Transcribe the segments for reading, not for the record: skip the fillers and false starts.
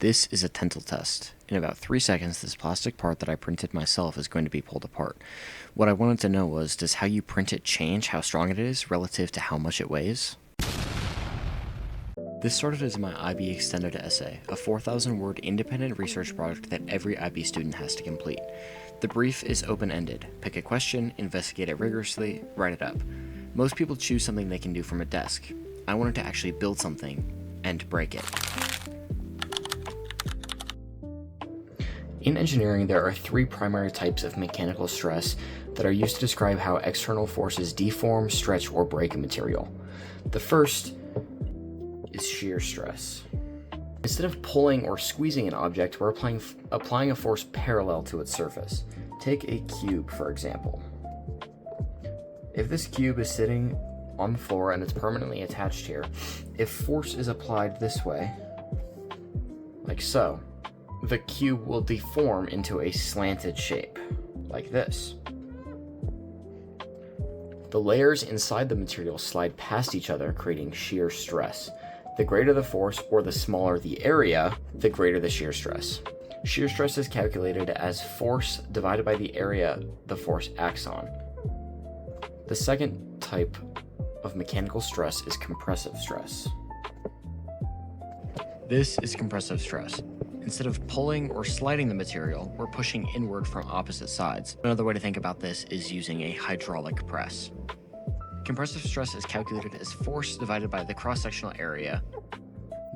This is a tensile test. In about 3 seconds, this plastic part that I printed myself is going to be pulled apart. What I wanted to know was, does how you print it change how strong it is relative to how much it weighs? This started as my IB Extended essay, a 4,000-word independent research project that every IB student has to complete. The brief is open-ended. Pick a question, investigate it rigorously, write it up. Most people choose something they can do from a desk. I wanted to actually build something and break it. In engineering, there are 3 primary types of mechanical stress that are used to describe how external forces deform, stretch, or break a material. The first is shear stress. Instead of pulling or squeezing an object, we're applying a force parallel to its surface. Take a cube, for example. If this cube is sitting on the floor and it's permanently attached here, if force is applied this way, like so, the cube will deform into a slanted shape, like this. The layers inside the material slide past each other, creating shear stress. The greater the force, or the smaller the area, the greater the shear stress. Shear stress is calculated as force divided by the area the force acts on. The second type of mechanical stress is compressive stress. This is compressive stress. Instead of pulling or sliding the material, we're pushing inward from opposite sides. Another way to think about this is using a hydraulic press. Compressive stress is calculated as force divided by the cross-sectional area.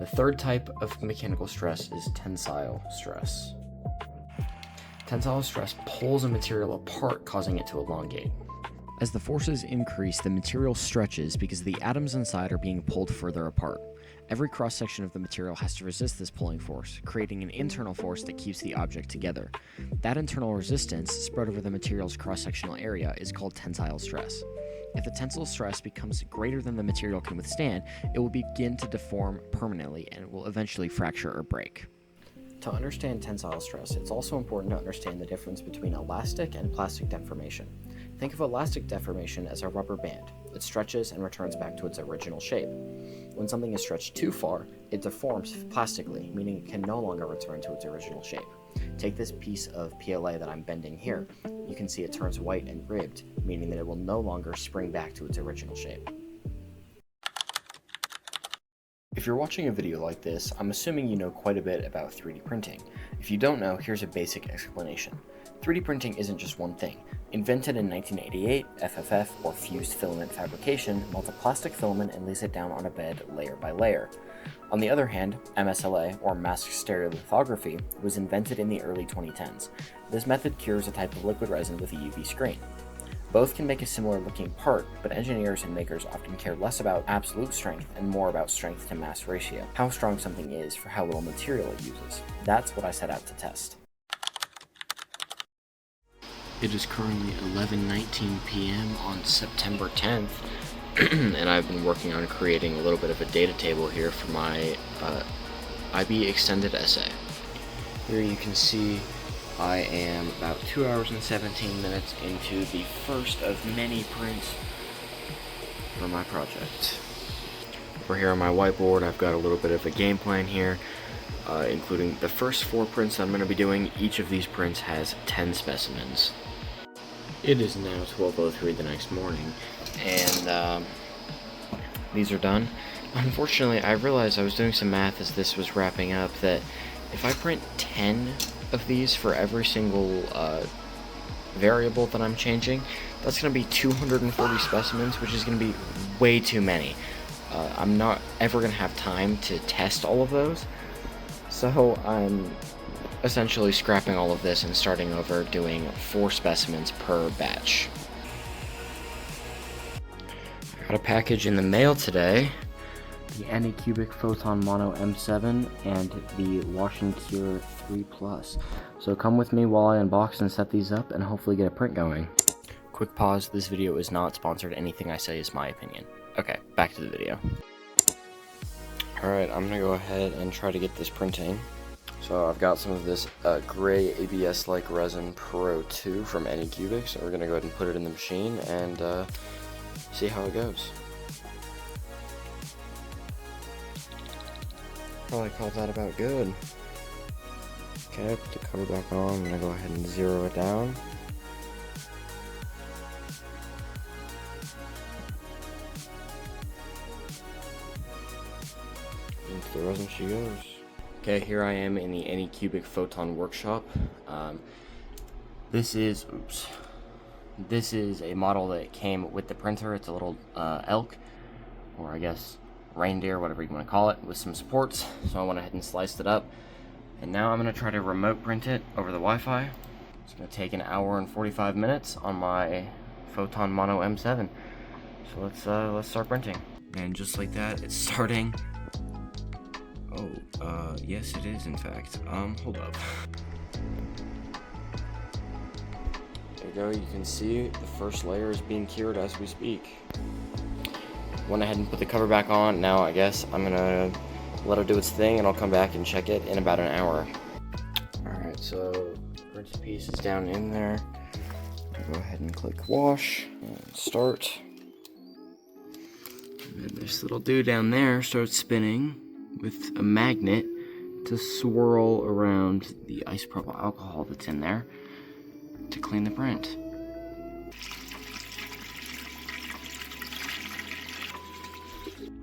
The third type of mechanical stress is tensile stress. Tensile stress pulls a material apart, causing it to elongate. As the forces increase, the material stretches because the atoms inside are being pulled further apart. Every cross-section of the material has to resist this pulling force, creating an internal force that keeps the object together. That internal resistance, spread over the material's cross-sectional area, is called tensile stress. If the tensile stress becomes greater than the material can withstand, it will begin to deform permanently and will eventually fracture or break. To understand tensile stress, it's also important to understand the difference between elastic and plastic deformation. Think of elastic deformation as a rubber band. It stretches and returns back to its original shape. When something is stretched too far, it deforms plastically, meaning it can no longer return to its original shape. Take this piece of PLA that I'm bending here. You can see it turns white and ribbed, meaning that it will no longer spring back to its original shape. If you're watching a video like this, I'm assuming you know quite a bit about 3D printing. If you don't know, here's a basic explanation. 3D printing isn't just one thing. Invented in 1988, FFF, or fused filament fabrication, melts a plastic filament and lays it down on a bed layer by layer. On the other hand, MSLA, or mask stereolithography, was invented in the early 2010s. This method cures a type of liquid resin with a UV screen. Both can make a similar looking part, but engineers and makers often care less about absolute strength and more about strength to mass ratio, how strong something is for how little material it uses. That's what I set out to test. It is currently 11:19 p.m. on September 10th, and I've been working on creating a little bit of a data table here for my IB Extended essay. Here you can see I am about 2 hours and 17 minutes into the first of many prints for my project. Over here on my whiteboard, I've got a little bit of a game plan here, including the first 4 prints I'm going to be doing. Each of these prints has 10 specimens. It is now 12:03 the next morning, and these are done. Unfortunately, I realized I was doing some math as this was wrapping up that if I print 10 of these for every single variable that I'm changing, that's going to be 240 specimens, which is going to be way too many. I'm not ever going to have time to test all of those, so I'm essentially scrapping all of this and starting over, doing 4 specimens per batch. I got a package in the mail today. The Anycubic Photon Mono M7 and the Wash and Cure 3 Plus. So come with me while I unbox and set these up and hopefully get a print going. Quick pause, this video is not sponsored. Anything I say is my opinion. Okay, back to the video. Alright, I'm gonna go ahead and try to get this printing. So I've got some of this gray ABS-like resin Pro 2 from Anycubic, so we're gonna go ahead and put it in the machine and see how it goes. Probably called that about good. Okay, put the cover back on. I'm gonna go ahead and zero it down. Into the resin she goes. Okay, here I am in the Anycubic Photon workshop. This is a model that came with the printer. It's a little elk, or I guess reindeer, whatever you want to call it, with some supports. So I went ahead and sliced it up. And now I'm going to try to remote print it over the Wi-Fi. It's going to take an hour and 45 minutes on my Photon Mono M7. So let's start printing. And just like that, it's starting. Oh, yes it is in fact. Hold up. There you go, you can see the first layer is being cured as we speak. Went ahead and put the cover back on. Now I guess I'm gonna let it do its thing and I'll come back and check it in about an hour. Alright, so printed piece is down in there. I'll go ahead and click wash and start. And this little dude down there starts spinning with a magnet to swirl around the isopropyl alcohol that's in there to clean the print.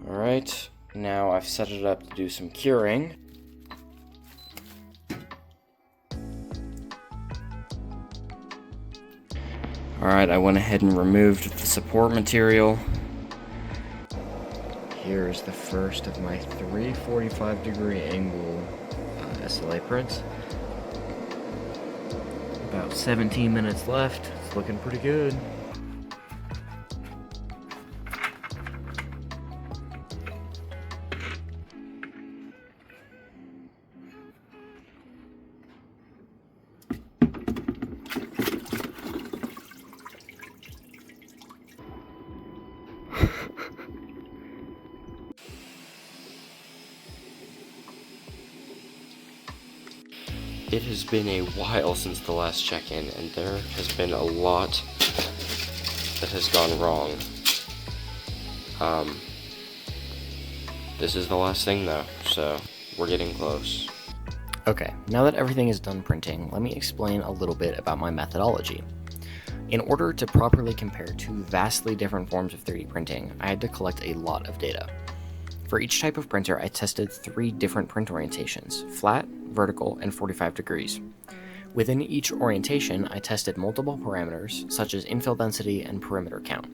Alright, now I've set it up to do some curing. Alright, I went ahead and removed the support material. Here's the first of my 345-degree angle MSLA prints. About 17 minutes left. It's looking pretty good. It has been a while since the last check-in, and there has been a lot that has gone wrong. This is the last thing though, so we're getting close. Okay, now that everything is done printing, let me explain a little bit about my methodology. In order to properly compare two vastly different forms of 3D printing, I had to collect a lot of data. For each type of printer, I tested 3 different print orientations: flat, vertical, and 45 degrees. Within each orientation, I tested multiple parameters, such as infill density and perimeter count.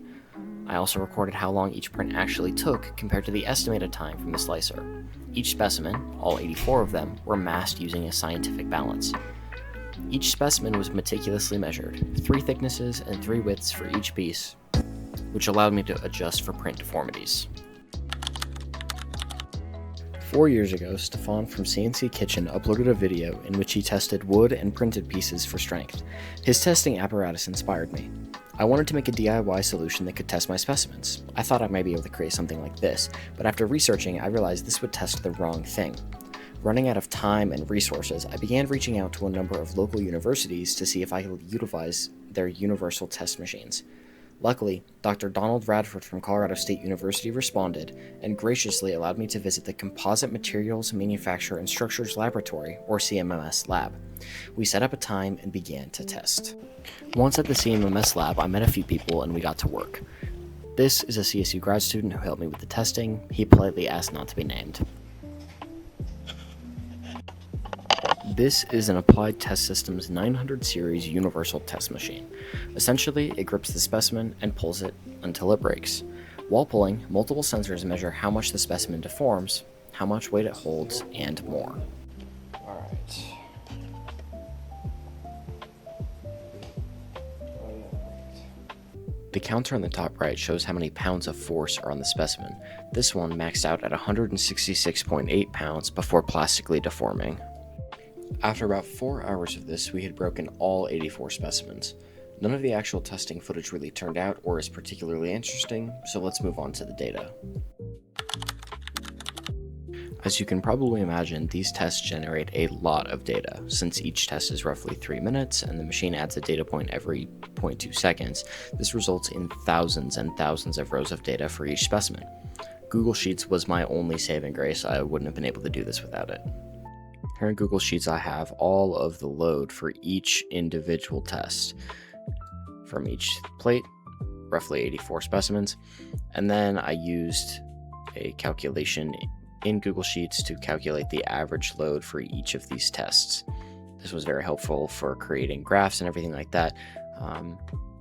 I also recorded how long each print actually took compared to the estimated time from the slicer. Each specimen, all 84 of them, were masked using a scientific balance. Each specimen was meticulously measured, 3 thicknesses and 3 widths for each piece, which allowed me to adjust for print deformities. 4 years ago, Stefan from CNC Kitchen uploaded a video in which he tested wood and printed pieces for strength. His testing apparatus inspired me. I wanted to make a DIY solution that could test my specimens. I thought I might be able to create something like this, but after researching, I realized this would test the wrong thing. Running out of time and resources, I began reaching out to a number of local universities to see if I could utilize their universal test machines. Luckily, Dr. Donald Radford from Colorado State University responded and graciously allowed me to visit the Composite Materials Manufacture and Structures Laboratory, or CMMS lab. We set up a time and began to test. Once at the CMMS lab, I met a few people and we got to work. This is a CSU grad student who helped me with the testing. He politely asked not to be named. This is an Applied Test Systems 900 series universal test machine. Essentially, it grips the specimen and pulls it until it breaks. While pulling, multiple sensors measure how much the specimen deforms, how much weight it holds, and more. Alright. The counter on the top right shows how many pounds of force are on the specimen. This one maxed out at 166.8 pounds before plastically deforming. After about 4 hours of this, we had broken all 84 specimens. None of the actual testing footage really turned out or is particularly interesting, so let's move on to the data. As you can probably imagine, these tests generate a lot of data. Since each test is roughly 3 minutes and the machine adds a data point every 0.2 seconds, this results in thousands and thousands of rows of data for each specimen. Google Sheets was my only saving grace. I wouldn't have been able to do this without it. Here in Google Sheets, I have all of the load for each individual test from each plate, roughly 84 specimens. And then I used a calculation in Google Sheets to calculate the average load for each of these tests. This was very helpful for creating graphs and everything like that.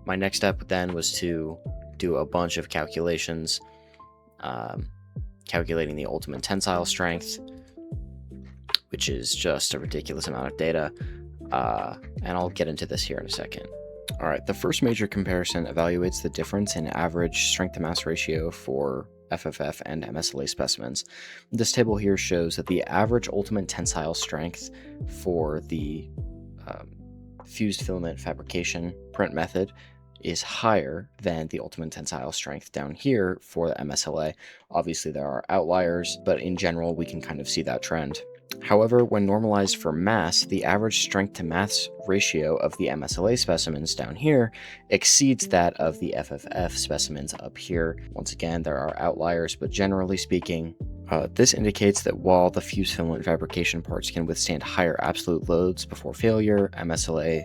My next step then was to do a bunch of calculations, calculating the ultimate tensile strength, which is just a ridiculous amount of data. And I'll get into this here in a second. All right, the first major comparison evaluates the difference in average strength to mass ratio for FFF and MSLA specimens. This table here shows that the average ultimate tensile strength for the fused filament fabrication print method is higher than the ultimate tensile strength down here for the MSLA. Obviously there are outliers, but in general we can kind of see that trend. However, when normalized for mass, the average strength to mass ratio of the MSLA specimens down here exceeds that of the FFF specimens up here. Once again, there are outliers, but generally speaking, this indicates that while the fused filament fabrication parts can withstand higher absolute loads before failure, MSLA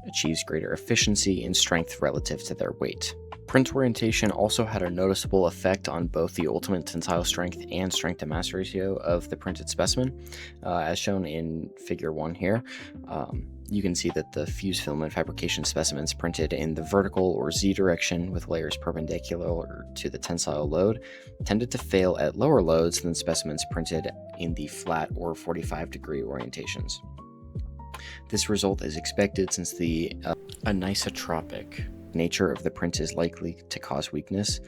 achieves greater efficiency in strength relative to their weight. Print orientation also had a noticeable effect on both the ultimate tensile strength and strength to mass ratio of the printed specimen, as shown in figure 1 here. You can see that the fused filament fabrication specimens printed in the vertical or Z direction with layers perpendicular to the tensile load tended to fail at lower loads than specimens printed in the flat or 45-degree orientations. This result is expected since the anisotropic nature of the print is likely to cause weakness.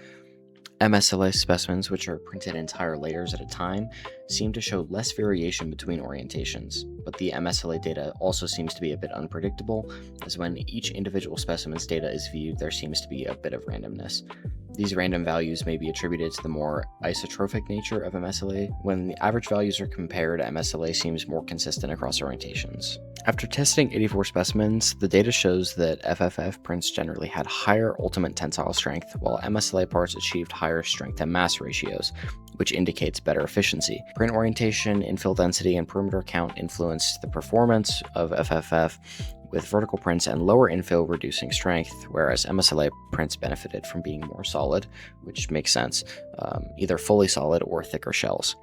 MSLA specimens, which are printed entire layers at a time, seem to show less variation between orientations, but the MSLA data also seems to be a bit unpredictable, as when each individual specimen's data is viewed, there seems to be a bit of randomness. These random values may be attributed to the more isotropic nature of MSLA. When the average values are compared, MSLA seems more consistent across orientations. After testing 84 specimens, the data shows that FFF prints generally had higher ultimate tensile strength, while MSLA parts achieved higher strength to mass ratios, which indicates better efficiency. Print orientation, infill density, and perimeter count influenced the performance of FFF, with vertical prints and lower infill reducing strength, whereas MSLA prints benefited from being more solid, which makes sense, either fully solid or thicker shells.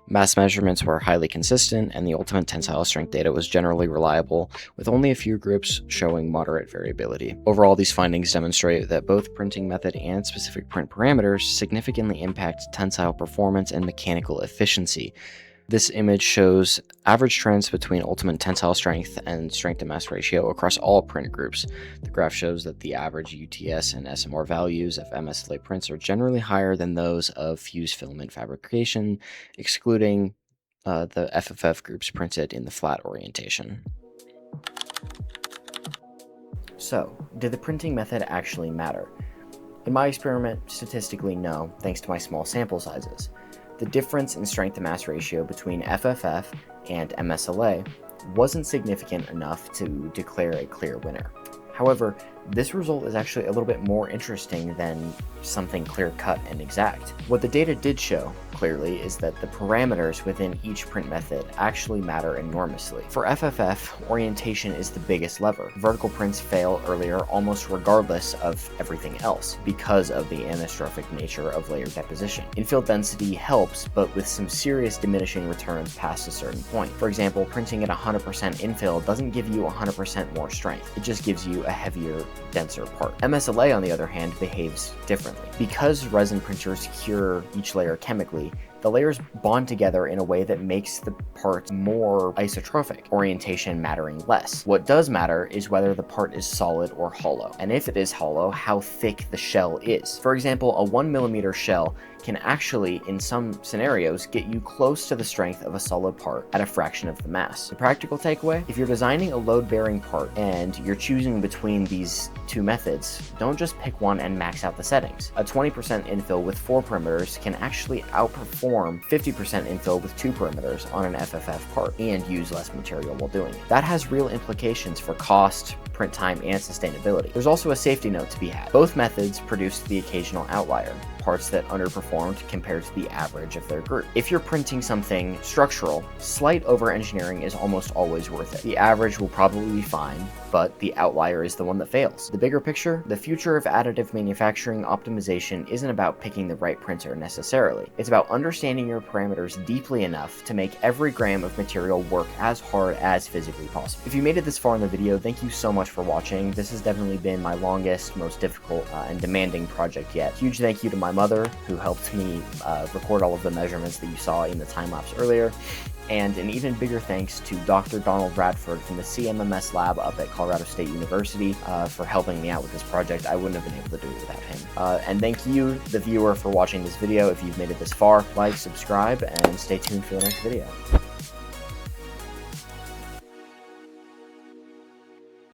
Mass measurements were highly consistent, and the ultimate tensile strength data was generally reliable, with only a few groups showing moderate variability. Overall, these findings demonstrate that both printing method and specific print parameters significantly impact tensile performance and mechanical efficiency. This image shows average trends between ultimate tensile strength and strength to mass ratio across all print groups. The graph shows that the average UTS and SMR values of MSLA prints are generally higher than those of fused filament fabrication, excluding the FFF groups printed in the flat orientation. So, did the printing method actually matter? In my experiment, statistically no, thanks to my small sample sizes. The difference in strength to mass ratio between FFF and MSLA wasn't significant enough to declare a clear winner. However, this result is actually a little bit more interesting than something clear-cut and exact. What the data did show, clearly, is that the parameters within each print method actually matter enormously. For FFF, orientation is the biggest lever. Vertical prints fail earlier almost regardless of everything else, because of the anastrophic nature of layer deposition. Infill density helps, but with some serious diminishing returns past a certain point. For example, printing at 100% infill doesn't give you 100% more strength. It just gives you a heavier, denser part. MSLA, on the other hand, behaves differently. Because resin printers cure each layer chemically, the layers bond together in a way that makes the part more isotropic, orientation mattering less. What does matter is whether the part is solid or hollow, and if it is hollow, how thick the shell is. For example, a 1mm shell can actually, in some scenarios, get you close to the strength of a solid part at a fraction of the mass. The practical takeaway? If you're designing a load-bearing part and you're choosing between these two methods, don't just pick one and max out the settings. A 20% infill with 4 perimeters can actually outperform 50% infill with 2 perimeters on an FFF part and use less material while doing it. That has real implications for cost, print time and sustainability. There's also a safety note to be had. Both methods produced the occasional outlier, parts that underperformed compared to the average of their group. If you're printing something structural, slight over-engineering is almost always worth it. The average will probably be fine, but the outlier is the one that fails. The bigger picture, the future of additive manufacturing optimization isn't about picking the right printer necessarily. It's about understanding your parameters deeply enough to make every gram of material work as hard as physically possible. If you made it this far in the video, thank you so much for watching. This has definitely been my longest, most difficult, and demanding project yet. Huge thank you to my mother, who helped me record all of the measurements that you saw in the time-lapse earlier. And an even bigger thanks to Dr. Donald Radford from the CMMS lab up at Colorado State University for helping me out with this project. I wouldn't have been able to do it without him. And thank you, the viewer, for watching this video. If you've made it this far, like, subscribe, and stay tuned for the next video.